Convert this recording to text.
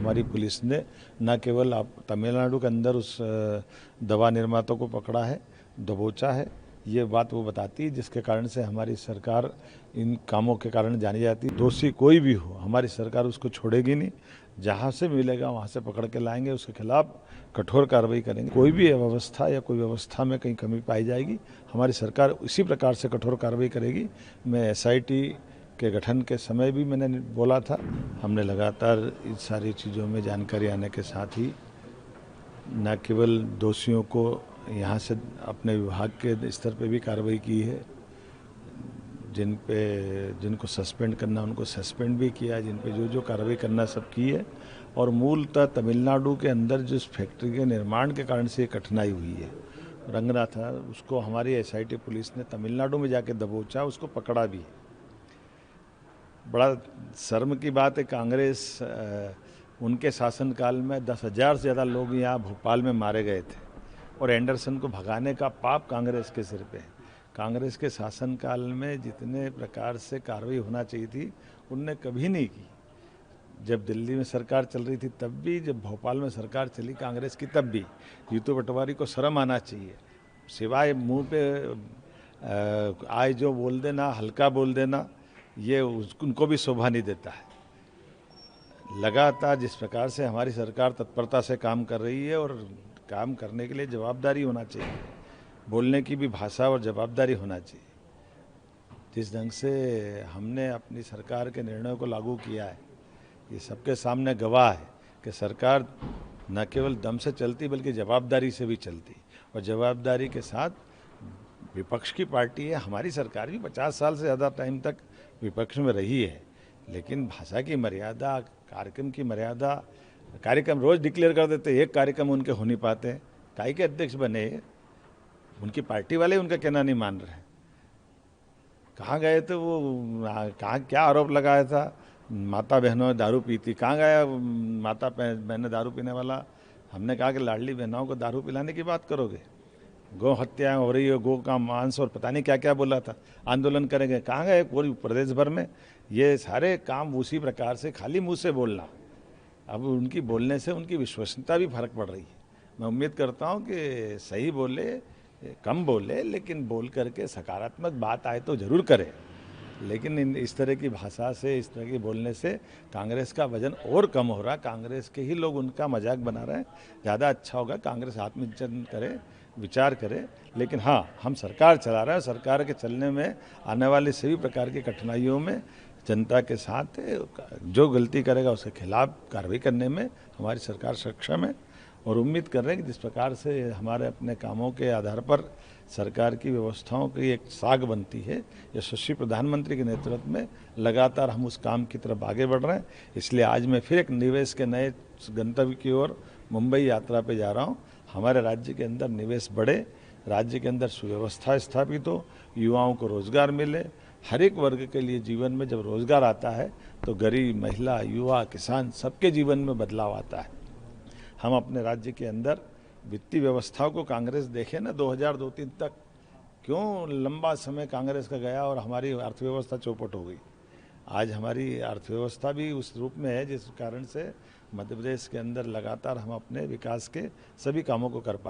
हमारी पुलिस ने न केवल आप तमिलनाडु के अंदर उस दवा निर्माता को पकड़ा है, दबोचा है, ये बात वो बताती है, जिसके कारण से हमारी सरकार इन कामों के कारण जानी जाती है। दोषी कोई भी हो, हमारी सरकार उसको छोड़ेगी नहीं, जहाँ से मिलेगा वहाँ से पकड़ के लाएंगे, उसके खिलाफ कठोर कार्रवाई करेंगे। कोई भी अव्यवस्था या कोई व्यवस्था में कहीं कमी पाई जाएगी, हमारी सरकार इसी प्रकार से कठोर कार्रवाई करेगी। मैं SIT के गठन के समय भी मैंने बोला था, हमने लगातार इन सारी चीज़ों में जानकारी आने के साथ ही न केवल दोषियों को यहाँ से अपने विभाग के स्तर पे भी कार्रवाई की है, जिनको सस्पेंड करना उनको सस्पेंड भी किया, जिन पे जो कार्रवाई करना सब की है। और मूलतः तमिलनाडु के अंदर जिस फैक्ट्री के निर्माण के कारण से ये कठिनाई हुई है, रंगना था, उसको हमारी SIT पुलिस ने तमिलनाडु में जाके दबोचा, उसको पकड़ा भी। बड़ा शर्म की बात है, कांग्रेस उनके शासनकाल में 10,000 से ज़्यादा लोग यहाँ भोपाल में मारे गए थे और एंडरसन को भगाने का पाप कांग्रेस के सिर पे है। कांग्रेस के शासनकाल में जितने प्रकार से कार्रवाई होना चाहिए थी, उनने कभी नहीं की। जब दिल्ली में सरकार चल रही थी तब भी, जब भोपाल में सरकार चली कांग्रेस की तब भी। जीतू पटवारी को शर्म आना चाहिए, सिवाय मुंह पे आए जो बोल देना, हल्का बोल देना, ये उनको भी शोभा नहीं देता है। लगातार जिस प्रकार से हमारी सरकार तत्परता से काम कर रही है, और काम करने के लिए जवाबदारी होना चाहिए, बोलने की भी भाषा और जवाबदारी होना चाहिए। जिस ढंग से हमने अपनी सरकार के निर्णयों को लागू किया है, ये सबके सामने गवाह है कि सरकार न केवल दम से चलती बल्कि जवाबदारी से भी चलती, और जवाबदारी के साथ विपक्ष की पार्टी है। हमारी सरकार भी 50 साल से ज़्यादा टाइम तक विपक्ष में रही है, लेकिन भाषा की मर्यादा, कार्यक्रम की मर्यादा, कार्यक्रम रोज डिक्लेयर कर देते, एक कार्यक्रम उनके हो नहीं पाते। काहे के अध्यक्ष बने, उनकी पार्टी वाले उनका कहना नहीं मान रहे। कहाँ गए थे वो, कहाँ क्या आरोप लगाया था, माता बहनों ने दारू पी थी, कहाँ गया माता बहनें दारू पीने वाला। हमने कहा कि लाडली बहनों को दारू पिलाने की बात करोगे, गौ हत्याएं हो रही है, गौ का मांस और पता नहीं क्या क्या बोला था, आंदोलन करेंगे। कहाँ गए पूरी प्रदेश भर में ये सारे काम उसी प्रकार से खाली मुंह से बोलना। अब उनकी बोलने से उनकी विश्वसनीयता भी फर्क पड़ रही है। मैं उम्मीद करता हूँ कि सही बोले, कम बोले, लेकिन बोल करके सकारात्मक बात आए तो ज़रूर करें। लेकिन इस तरह की भाषा से, इस तरह की बोलने से कांग्रेस का वजन और कम हो रहा। कांग्रेस के ही लोग उनका मजाक बना रहे हैं। ज़्यादा अच्छा होगा कांग्रेस आत्मचिंतन करे, विचार करे। लेकिन हाँ, हम सरकार चला रहे हैं, सरकार के चलने में आने वाली सभी प्रकार की कठिनाइयों में जनता के साथ जो गलती करेगा उसके खिलाफ कार्रवाई करने में हमारी सरकार सक्षम है। और उम्मीद कर रहे हैं कि जिस प्रकार से हमारे अपने कामों के आधार पर सरकार की व्यवस्थाओं की एक साख बनती है, यशस्वी प्रधानमंत्री के नेतृत्व में लगातार हम उस काम की तरफ आगे बढ़ रहे हैं। इसलिए आज मैं फिर एक निवेश के नए गंतव्य की ओर मुंबई यात्रा पे जा रहा हूँ। हमारे राज्य के अंदर निवेश बढ़े, राज्य के अंदर सुव्यवस्था स्थापित हो, युवाओं को रोजगार मिले। हर एक वर्ग के लिए जीवन में जब रोजगार आता है तो गरीब, महिला, युवा, किसान सबके जीवन में बदलाव आता है। हम अपने राज्य के अंदर वित्तीय व्यवस्था को कांग्रेस देखे ना 2002-03 तक, क्यों लंबा समय कांग्रेस का गया और हमारी अर्थव्यवस्था चौपट हो गई। आज हमारी अर्थव्यवस्था भी उस रूप में है जिस कारण से मध्य प्रदेश के अंदर लगातार हम अपने विकास के सभी कामों को कर पा रहे हैं।